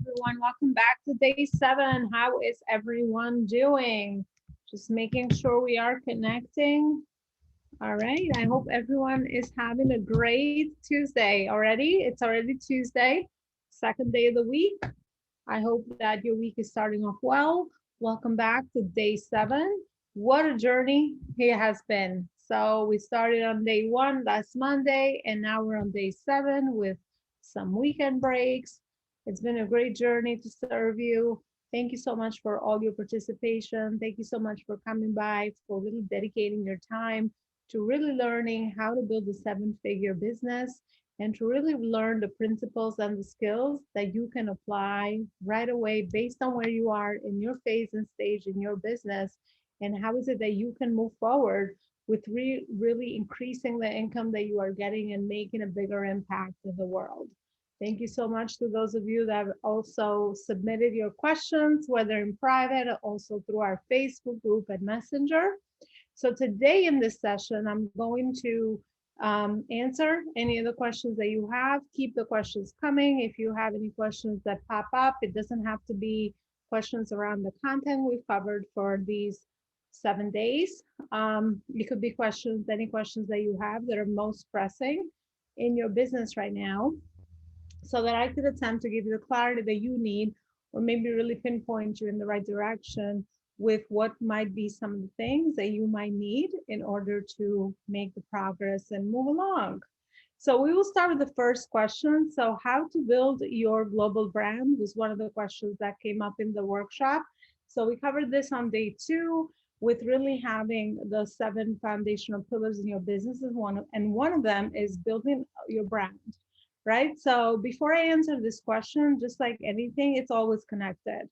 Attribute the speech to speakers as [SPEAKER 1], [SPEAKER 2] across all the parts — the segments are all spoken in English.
[SPEAKER 1] everyone. Welcome back to day 7. How is everyone doing? Just making sure we are connecting. All right. I hope everyone is having a great Tuesday already. It's already Tuesday, second day of the week. I hope that your week is starting off well. Welcome back to day 7. What a journey it has been. So we started on day 1 last Monday, and now we're on day 7 with some weekend breaks. It's been a great journey to serve you. Thank you so much for all your participation. Thank you so much for coming by, for really dedicating your time to really learning how to build a 7-figure business and to really learn the principles and the skills that you can apply right away based on where you are in your phase and stage in your business, and how is it that you can move forward with really increasing the income that you are getting and making a bigger impact in the world. Thank you so much to those of you that have also submitted your questions, whether in private or also through our Facebook group and Messenger. So today in this session, I'm going to answer any of the questions that you have. Keep the questions coming. If you have any questions that pop up, it doesn't have to be questions around the content we've covered for these 7 days. It could be questions, any questions that you have that are most pressing in your business right now, so that I could attempt to give you the clarity that you need, or maybe really pinpoint you in the right direction with what might be some of the things that you might need in order to make the progress and move along. So we will start with the first question. So how to build your global brand was one of the questions that came up in the workshop. So we covered this on day 2 with really having the 7 foundational pillars in your business, and one of them is building your brand, right? So before I answer this question, just like anything, it's always connected.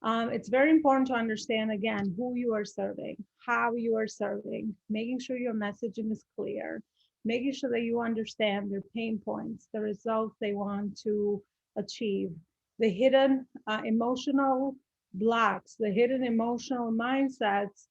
[SPEAKER 1] It's very important to understand, again, who you are serving, how you are serving, making sure your messaging is clear, making sure that you understand their pain points, the results they want to achieve, the hidden emotional blocks, the hidden emotional mindsets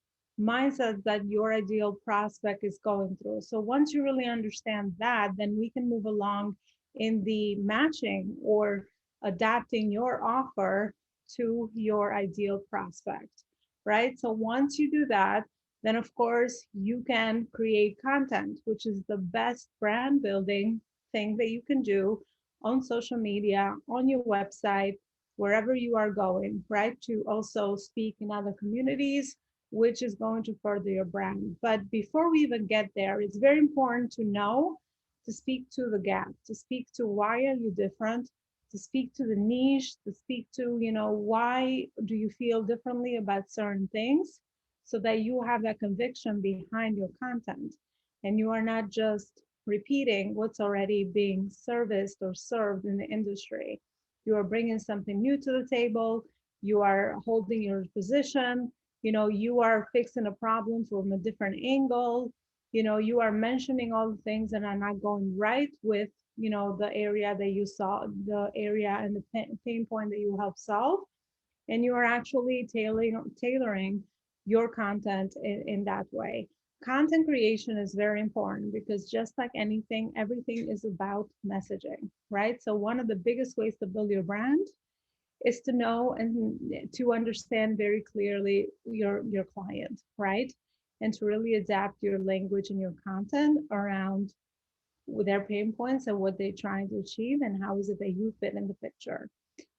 [SPEAKER 1] that your ideal prospect is going through. So once you really understand that, then we can move along in the matching or adapting your offer to your ideal prospect, right? So once you do that, then of course you can create content, which is the best brand building thing that you can do on social media, on your website, wherever you are going, right? To also speak in other communities, which is going to further your brand. But before we even get there, it's very important to know, to speak to the gap, to speak to why are you different, to speak to the niche, to speak to, why do you feel differently about certain things, so that you have that conviction behind your content and you are not just repeating what's already being serviced or served in the industry. You are bringing something new to the table. You are holding your position. You are fixing a problem from a different angle. You are mentioning all the things that are not going right with the area that you saw, the area and the pain point that you help solve, and you are actually tailoring your content in that way. Content creation is very important because just like anything, everything is about messaging, right? So one of the biggest ways to build your brand is to know and to understand very clearly your client, right? And to really adapt your language and your content around with their pain points and what they're trying to achieve, and how is it that you fit in the picture.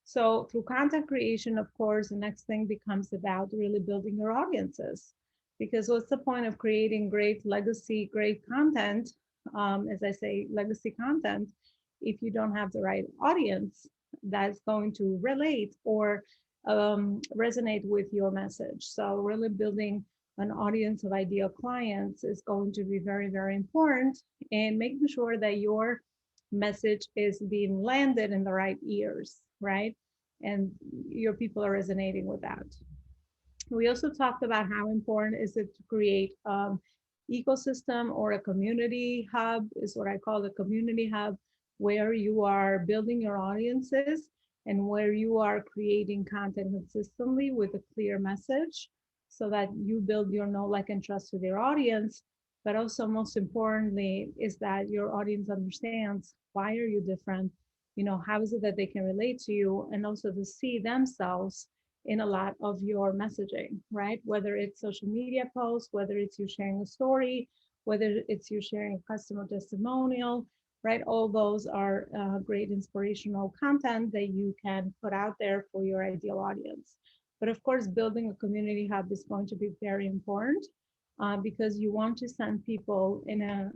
[SPEAKER 1] So through content creation, of course, the next thing becomes about really building your audiences, because what's the point of creating great legacy, great content, as I say, legacy content, if you don't have the right audience that's going to relate or resonate with your message. So really building an audience of ideal clients is going to be very, very important, and making sure that your message is being landed in the right ears, right? And your people are resonating with that. We also talked about how important is it to create ecosystem or a community hub, is what I call the community hub, where you are building your audiences and where you are creating content consistently with a clear message, so that you build your know, like, and trust with your audience. But also most importantly is that your audience understands why are you different, how is it that they can relate to you, and also to see themselves in a lot of your messaging, right? Whether it's social media posts, whether it's you sharing a story, whether it's you sharing a customer testimonial, right? All those are great inspirational content that you can put out there for your ideal audience. But of course, building a community hub is going to be very important because you want to send people in a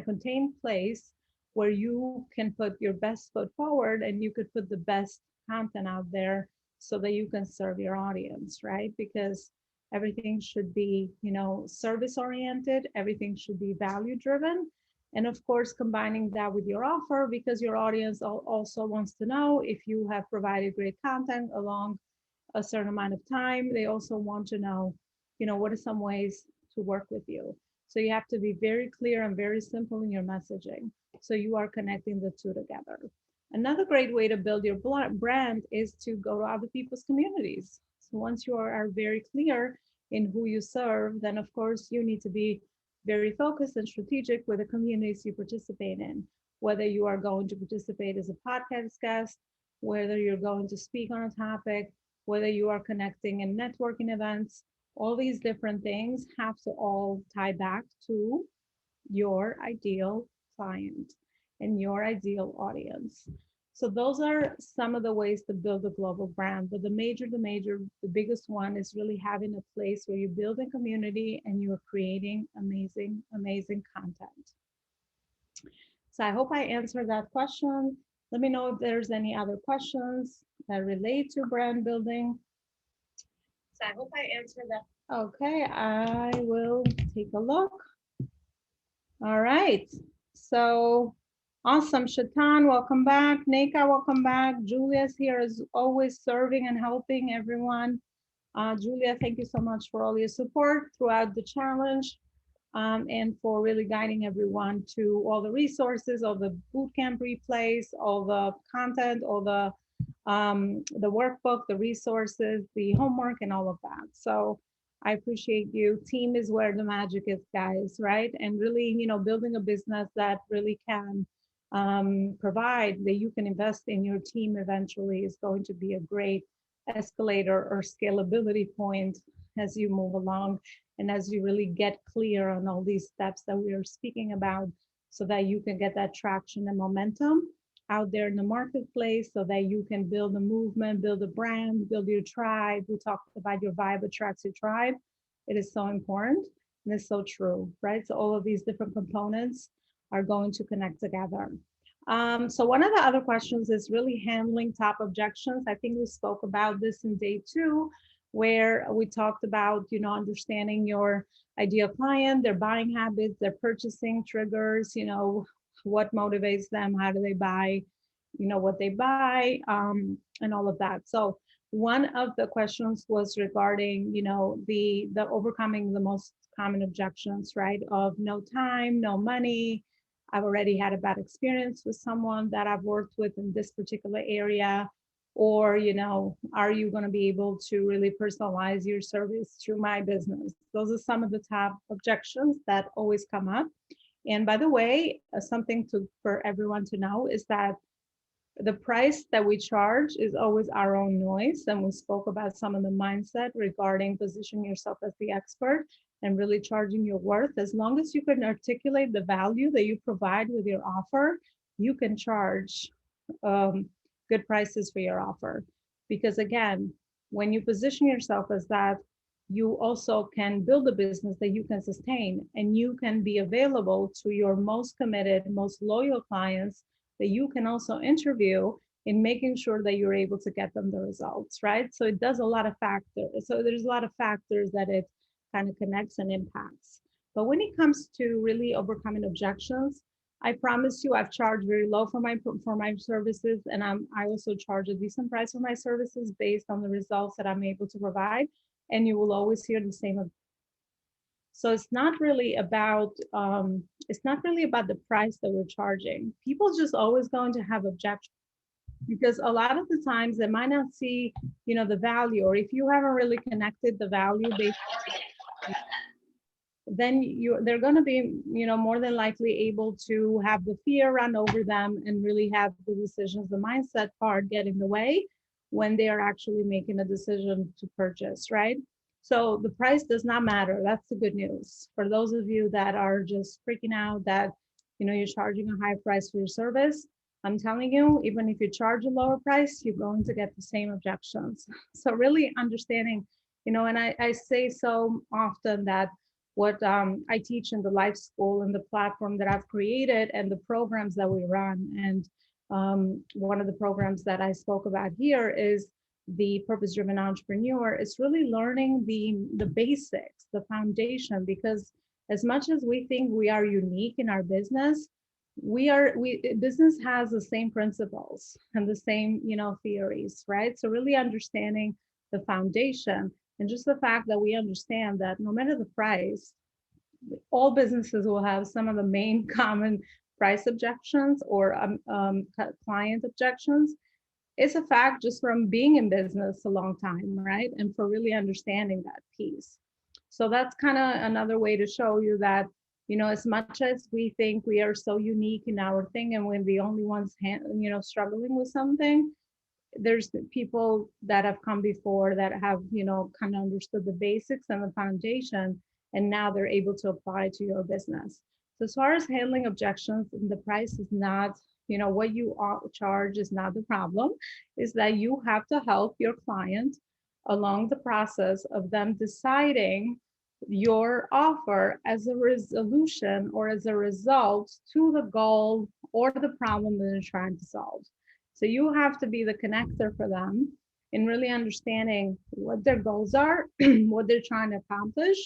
[SPEAKER 1] contained place where you can put your best foot forward and you could put the best content out there so that you can serve your audience, right? Because everything should be, service oriented, everything should be value driven. And of course, combining that with your offer, because your audience also wants to know if you have provided great content along a certain amount of time. They also want to know, what are some ways to work with you. So you have to be very clear and very simple in your messaging. So you are connecting the two together. Another great way to build your brand is to go to other people's communities. So once you are very clear in who you serve, then of course you need to be very focused and strategic with the communities you participate in, whether you are going to participate as a podcast guest, whether you're going to speak on a topic, whether you are connecting in networking events, all these different things have to all tie back to your ideal client and your ideal audience. So those are some of the ways to build a global brand. But the biggest one is really having a place where you build a community and you are creating amazing, amazing content. So I hope I answered that question. Let me know if there's any other questions that relate to brand building. So I hope I answered that. Okay, I will take a look. All right. So awesome. Shaitan, welcome back. Nika, welcome back. Julia's here as always, serving and helping everyone. Julia, thank you so much for all your support throughout the challenge and for really guiding everyone to all the resources, all the bootcamp replays, all the content, all the workbook, the resources, the homework, and all of that. So I appreciate you. Team is where the magic is, guys, right? And really, building a business that really can provide that you can invest in your team eventually is going to be a great escalator or scalability point as you move along and as you really get clear on all these steps that we are speaking about so that you can get that traction and momentum out there in the marketplace so that you can build a movement, build a brand, build your tribe. We talked about your vibe attracts your tribe. It is so important and it's so true, right? So all of these different components are going to connect together. So one of the other questions is really handling top objections. I think we spoke about this in day 2, where we talked about, understanding your ideal client, their buying habits, their purchasing triggers, what motivates them, how do they buy, what they buy, and all of that. So one of the questions was regarding, the overcoming the most common objections, right? Of no time, no money. I've already had a bad experience with someone that I've worked with in this particular area. Or, are you going to be able to really personalize your service through my business? Those are some of the top objections that always come up. And by the way, something for everyone to know is that the price that we charge is always our own noise. And we spoke about some of the mindset regarding positioning yourself as the expert and really charging your worth. As long as you can articulate the value that you provide with your offer, you can charge good prices for your offer. Because again, when you position yourself as that, you also can build a business that you can sustain and you can be available to your most committed, most loyal clients that you can also interview in making sure that you're able to get them the results, right? So it does a lot of factors. So there's a lot of factors that it kind of connects and impacts. But when it comes to really overcoming objections, I promise you, I've charged very low for my services, and I also charge a decent price for my services based on the results that I'm able to provide. And you will always hear the same. So it's not really about the price that we're charging. People just always going to have objections because a lot of the times they might not see, the value, or if you haven't really connected the value based, then they're going to be, more than likely able to have the fear run over them and really have the decisions, the mindset part get in the way when they are actually making a decision to purchase, right? So the price does not matter. That's the good news. For those of you that are just freaking out that, you're charging a high price for your service, I'm telling you, even if you charge a lower price, you're going to get the same objections. So really understanding, and I say so often that what I teach in the life school and the platform that I've created and the programs that we run. And one of the programs that I spoke about here is the purpose-driven entrepreneur. It's really learning the basics, the foundation, because as much as we think we are unique in our business, business has the same principles and the same, theories, right? So really understanding the foundation and just the fact that we understand that no matter the price, all businesses will have some of the main common price objections or client objections. It's a fact just from being in business a long time, right? And for really understanding that piece. So that's kind of another way to show you that, as much as we think we are so unique in our thing and we're the only ones, struggling with something, there's people that have come before that have, kind of understood the basics and the foundation, and now they're able to apply it to your business. So as far as handling objections, the price is not, what you charge is not the problem, is that you have to help your client along the process of them deciding your offer as a resolution or as a result to the goal or the problem that they're trying to solve. So you have to be the connector for them in really understanding what their goals are, what they're trying to accomplish,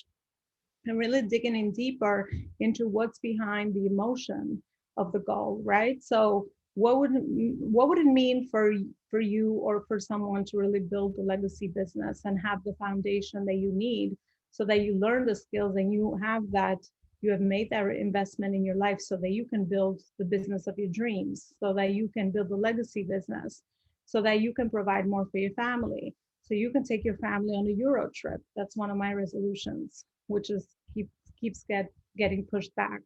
[SPEAKER 1] and really digging in deeper into what's behind the emotion of the goal, right? So what would it mean for you or for someone to really build a legacy business and have the foundation that you need so that you learn the skills and you have made that investment in your life so that you can build the business of your dreams, so that you can build a legacy business, so that you can provide more for your family, so you can take your family on a Euro trip. That's one of my resolutions, which is keeps getting pushed back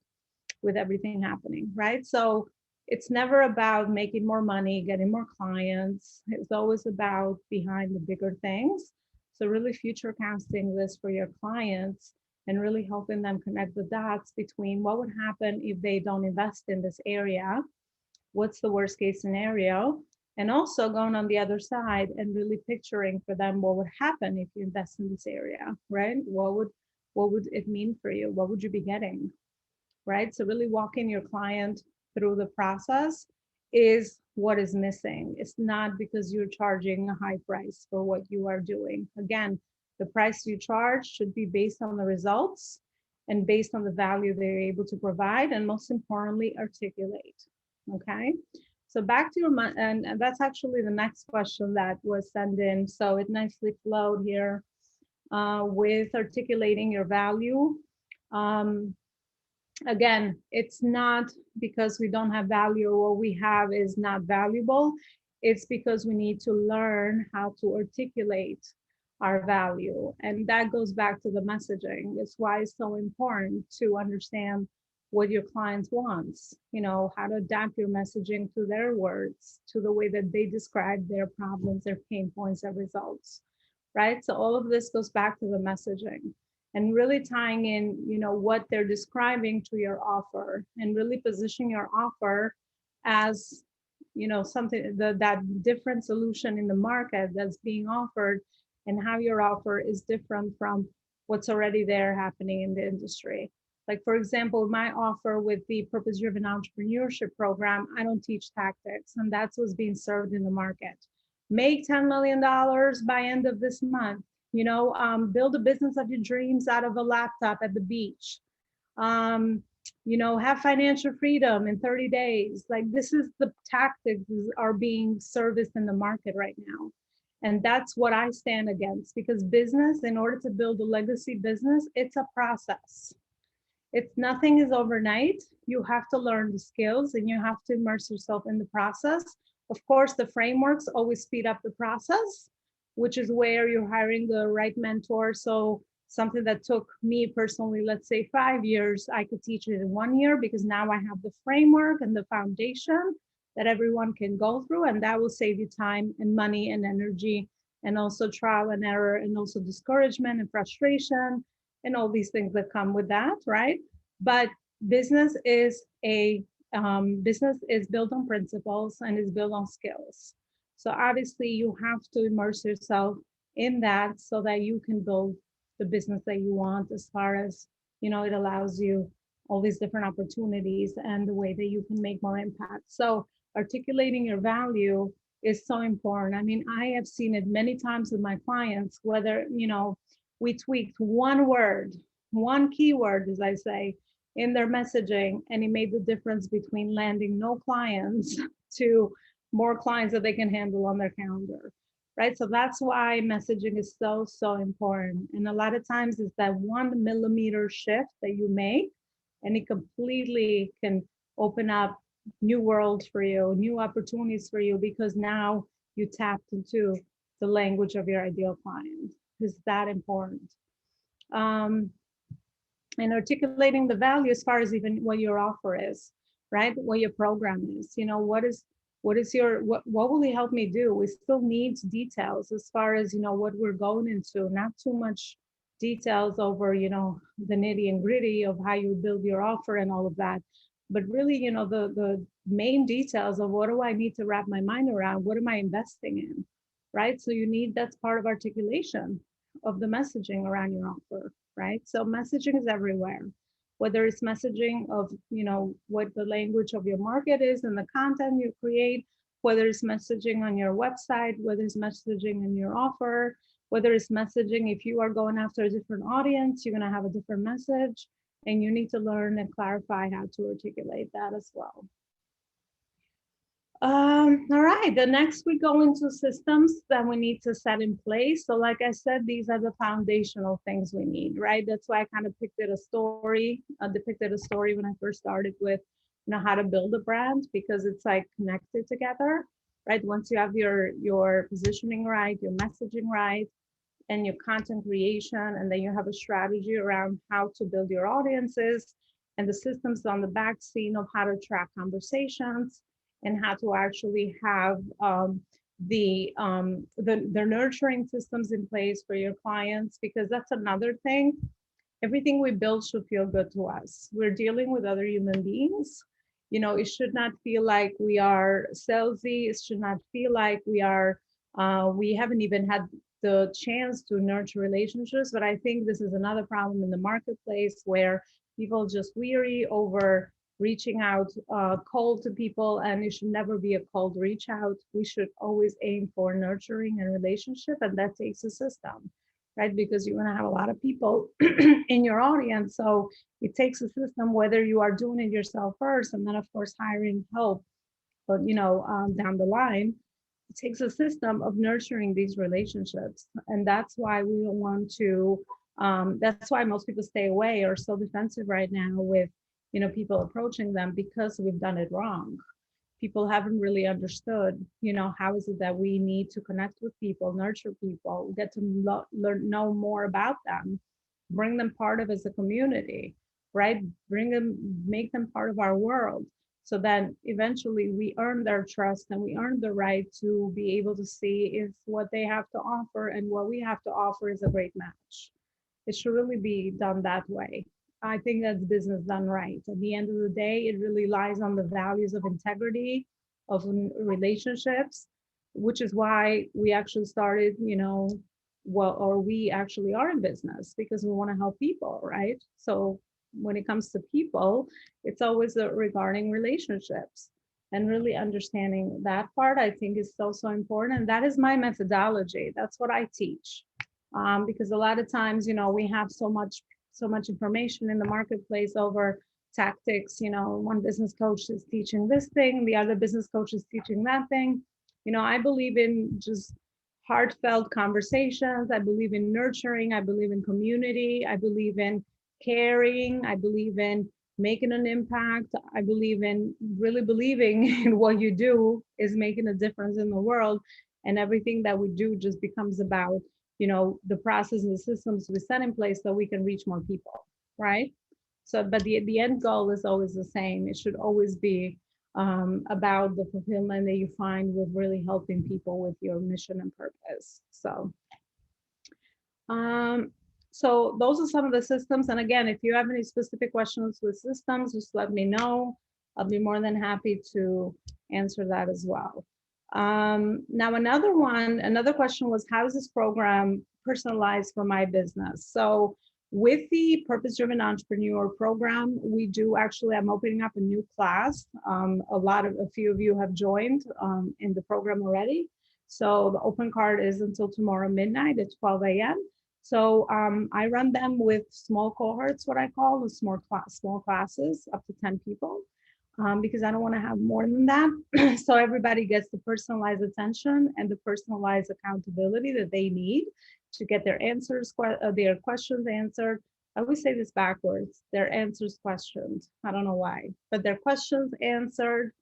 [SPEAKER 1] with everything happening, right? So it's never about making more money, getting more clients. It's always about behind the bigger things. So really future casting this for your clients and really helping them connect the dots between what would happen if they don't invest in this area, what's the worst case scenario, and also going on the other side and really picturing for them what would happen if you invest in this area, right? What would it mean for you? What would you be getting, right? So really walking your client through the process is what is missing. It's not because you're charging a high price for what you are doing. Again, the price you charge should be based on the results and based on the value they're able to provide, and most importantly, articulate. Okay. So back to your, and that's actually the next question that was sent in. So it nicely flowed here with articulating your value. Again, it's not because we don't have value or what we have is not valuable. It's because we need to learn how to articulate our value. And that goes back to the messaging. It's why it's so important to understand what your clients wants, how to adapt your messaging to their words, to the way that they describe their problems, their pain points, their results, right? So all of this goes back to the messaging and really tying in, what they're describing to your offer and really positioning your offer as, something that different solution in the market that's being offered, and how your offer is different from what's already there happening in the industry. Like, for example, my offer with the purpose-driven entrepreneurship program, I don't teach tactics, and that's what's being served in the market. Make $10 million by end of this month. Build a business of your dreams out of a laptop at the beach. Have financial freedom in 30 days. Like, this is the tactics are being serviced in the market right now. And that's what I stand against, because business, in order to build a legacy business, it's a process. Nothing is overnight. You have to learn the skills and you have to immerse yourself in the process. Of course, the frameworks always speed up the process, which is where you're hiring the right mentor. So something that took me personally, let's say 5 years, I could teach it in 1 year because now I have the framework and the foundation that everyone can go through, and that will save you time and money and energy, and also trial and error, and also discouragement and frustration and all these things that come with that, right? But business is a business is built on principles and is built on skills. So obviously you have to immerse yourself in that so that you can build the business that you want, as far as, it allows you all these different opportunities and the way that you can make more impact. So articulating your value is so important. I mean, I have seen it many times with my clients, whether, we tweaked one word, one keyword, as I say, in their messaging, and it made the difference between landing no clients to more clients that they can handle on their calendar, right? So that's why messaging is so, so important. And a lot of times it's that 1 millimeter shift that you make, and it completely can open up new worlds for you, new opportunities for you, because now you tapped into the language of your ideal client. Is that important? And articulating the value as far as even what your offer is, right? What your program is, what will it help me do? We still need details as far as, what we're going into, not too much details over, the nitty and gritty of how you build your offer and all of that. But really, the main details of what do I need to wrap my mind around? What am I investing in, right? So that's part of articulation of the messaging around your offer, right? So messaging is everywhere, whether it's messaging of, what the language of your market is and the content you create, whether it's messaging on your website, whether it's messaging in your offer, whether it's messaging, if you are going after a different audience, you're going to have a different message, and you need to learn and clarify how to articulate that as well. All right, the next we go into systems that we need to set in place. So like I said, these are the foundational things we need, right? That's why I kind of depicted a story when I first started with, how to build a brand, because it's like connected together, right? Once you have your positioning right, your messaging right, and your content creation, and then you have a strategy around how to build your audiences, and the systems on the back scene of how to track conversations, and how to actually have the nurturing systems in place for your clients, because that's another thing. Everything we build should feel good to us. We're dealing with other human beings. It should not feel like we are salesy. It should not feel like we haven't even had the chance to nurture relationships. But I think this is another problem in the marketplace, where people just weary over reaching out cold to people, and it should never be a cold reach out. We should always aim for nurturing and relationship, and that takes a system, right? Because you're going to have a lot of people in your audience, so it takes a system, whether you are doing it yourself first and then of course hiring help, but down the line, it takes a system of nurturing these relationships. And that's why we don't want to that's why most people stay away or so defensive right now with people approaching them, because we've done it wrong. People haven't really understood, how is it that we need to connect with people, nurture people, get to know more about them, bring them part of as a community, right? Make them part of our world. So then eventually we earn their trust, and we earn the right to be able to see if what they have to offer and what we have to offer is a great match. It should really be done that way. I think that's business done right. At the end of the day, it really lies on the values of integrity, of relationships, which is why we actually started, we actually are in business, because we want to help people, right? So when it comes to people, it's always regarding relationships, and really understanding that part, I think, is so, so important. And that is my methodology. That's what I teach. Because a lot of times, we have so much information in the marketplace over tactics. One business coach is teaching this thing, the other business coach is teaching that thing. I believe in just heartfelt conversations. I believe in nurturing. I believe in community. I believe in caring. I believe in making an impact. I believe in really believing in what you do is making a difference in the world, and everything that we do just becomes about the process and the systems we set in place so we can reach more people, right? So, but the end goal is always the same. It should always be about the fulfillment that you find with really helping people with your mission and purpose. Um, so those are some of the systems. And again, if you have any specific questions with systems, just let me know. I'll be more than happy to answer that as well. Now, another question was, how is this program personalized for my business? So with the Purpose-Driven Entrepreneur program, we do actually, I'm opening up a new class. A few of you have joined in the program already. So the open card is until tomorrow midnight at 12 a.m. So I run them with small cohorts, what I call the small classes, up to 10 people, because I don't want to have more than that. So everybody gets the personalized attention and the personalized accountability that they need to get their their questions answered. I always say this backwards, their answers questions. I don't know why, but their questions answered,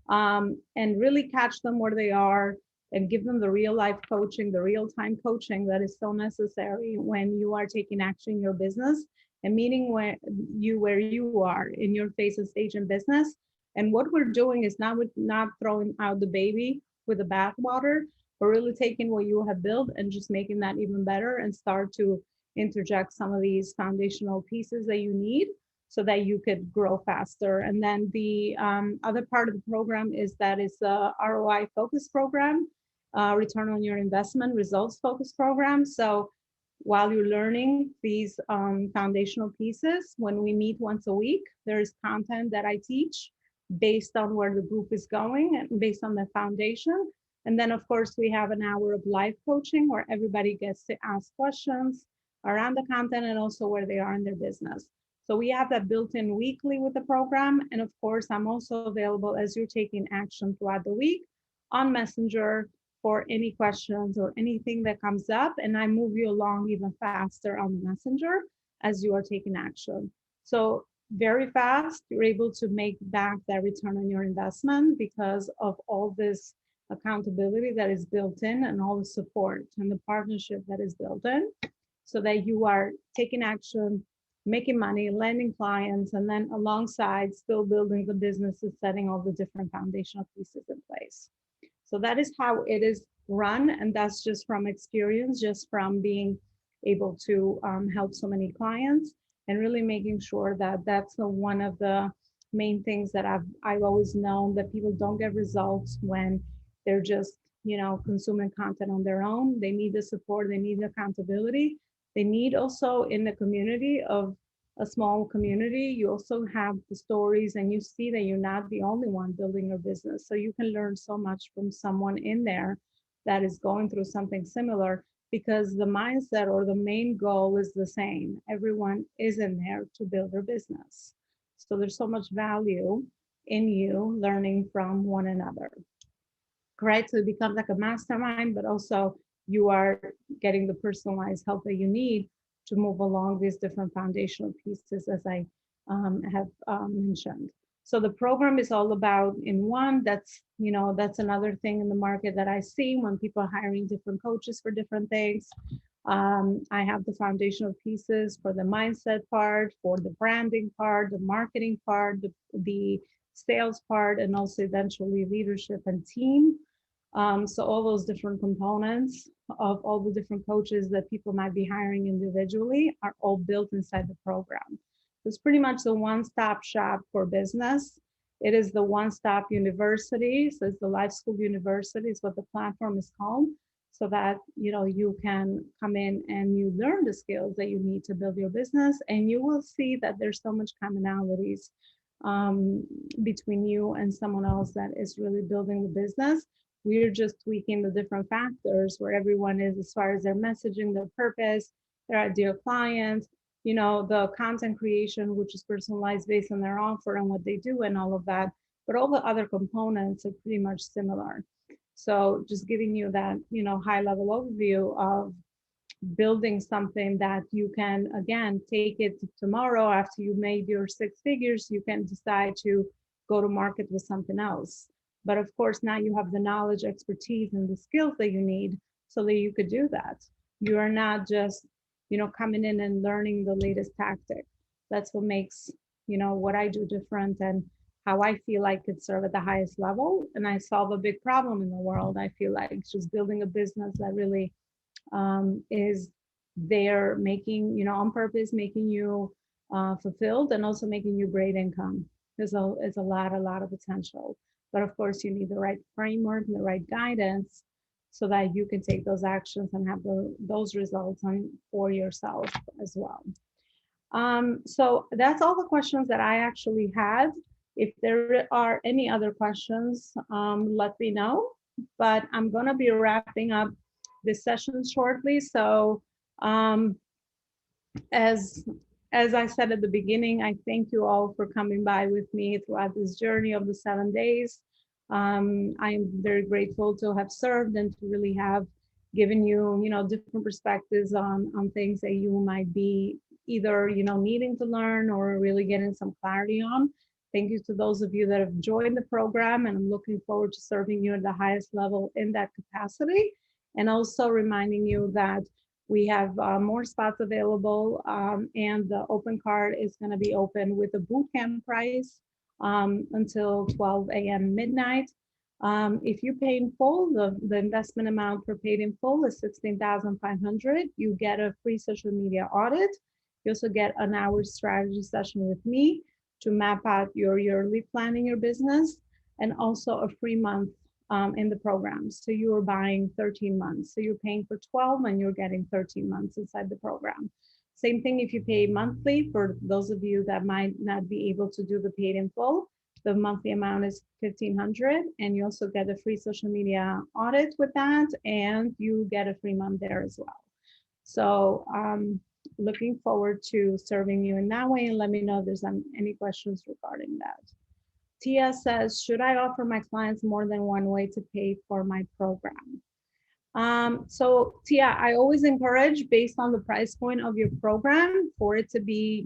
[SPEAKER 1] and really catch them where they are and give them the real life coaching, the real time coaching that is so necessary when you are taking action in your business and meeting where you are in your phase and stage in business. And what we're doing is not throwing out the baby with the bathwater, but really taking what you have built and just making that even better and start to interject some of these foundational pieces that you need so that you could grow faster. And then the other part of the program is that it's a ROI focused program, return on your investment results focused program. So while you're learning these foundational pieces, when we meet once a week, there's content that I teach based on where the group is going and based on the foundation. And then of course we have an hour of live coaching where everybody gets to ask questions around the content and also where they are in their business. So we have that built in weekly with the program. And of course, I'm also available as you're taking action throughout the week on Messenger for any questions or anything that comes up. And I move you along even faster on the Messenger as you are taking action. So very fast, you're able to make back that return on your investment because of all this accountability that is built in and all the support and the partnership that is built in so that you are taking action, making money, landing clients, and then alongside still building the businesses, setting all the different foundational pieces in place. So that is how it is run. And that's just from experience, just from being able to help so many clients and really making sure that that's one of the main things that I've always known, that people don't get results when they're just, consuming content on their own. They need the support, they need the accountability. They need also in the community of a small community, you also have the stories and you see that you're not the only one building your business. So you can learn so much from someone in there that is going through something similar because the mindset or the main goal is the same. Everyone is in there to build their business. So there's so much value in you learning from one another. Right? So it becomes like a mastermind, but also you are getting the personalized help that you need to move along these different foundational pieces, as I have mentioned. So the program is all about in one. That's another thing in the market that I see when people are hiring different coaches for different things. I have the foundational pieces for the mindset part, for the branding part, the marketing part, the sales part, and also eventually leadership and team. So all those different components of all the different coaches that people might be hiring individually are all built inside the program. It's pretty much the one-stop shop for business. It is the one-stop university. So it's the Life School University is what the platform is called. So that you can come in and you learn the skills that you need to build your business, and you will see that there's so much commonalities between you and someone else that is really building the business. We're just tweaking the different factors where everyone is as far as their messaging, their purpose, their ideal client, the content creation, which is personalized based on their offer and what they do and all of that. But all the other components are pretty much similar. So just giving you that, high level overview of building something that you can, again, take it tomorrow after you made your 6 figures, you can decide to go to market with something else. But of course, now you have the knowledge, expertise, and the skills that you need so that you could do that. You are not just, coming in and learning the latest tactic. That's what makes, what I do different, and how I feel I could serve at the highest level. And I solve a big problem in the world. I feel like it's just building a business that really is there, making, on purpose, making you fulfilled, and also making you great income. There's a lot of potential. But of course, you need the right framework and the right guidance so that you can take those actions and have those results for yourself as well. So that's all the questions that I actually had. If there are any other questions, let me know. But I'm going to be wrapping up this session shortly. So um, as as I said at the beginning, I thank you all for coming by with me throughout this journey of the 7 days. I'm very grateful to have served and to really have given you, different perspectives on things that you might be either, needing to learn or really getting some clarity on. Thank you to those of you that have joined the program, and I'm looking forward to serving you at the highest level in that capacity. And also reminding you that we have more spots available, and the open card is going to be open with a bootcamp price until 12 a.m. midnight. If you pay in full, the investment amount for paid in full is $16,500. You get a free social media audit. You also get an hour strategy session with me to map out your yearly plan in your business, and also a free month in the program. So you are buying 13 months. So you're paying for 12 and you're getting 13 months inside the program. Same thing if you pay monthly. For those of you that might not be able to do the paid in full, the monthly amount is $1,500, and you also get a free social media audit with that, and you get a free month there as well. So looking forward to serving you in that way, and let me know if there's any questions regarding that. Tia says, should I offer my clients more than one way to pay for my program? So Tia, I always encourage, based on the price point of your program, for it to be,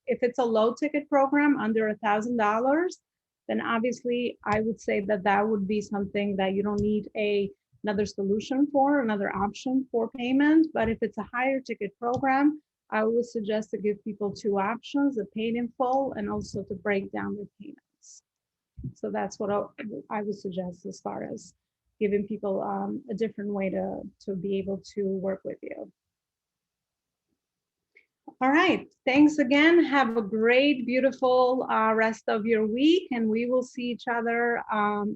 [SPEAKER 1] if it's a low ticket program under $1,000, then obviously I would say that would be something that you don't need another solution for, another option for payment. But if it's a higher ticket program, I would suggest to give people two options: the paid in full, and also to break down the payments. So that's what I would suggest as far as giving people a different way to be able to work with you. All right, thanks again. Have a great, beautiful rest of your week, and we will see each other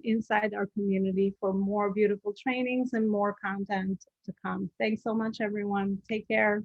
[SPEAKER 1] inside our community for more beautiful trainings and more content to come. Thanks so much, everyone. Take care.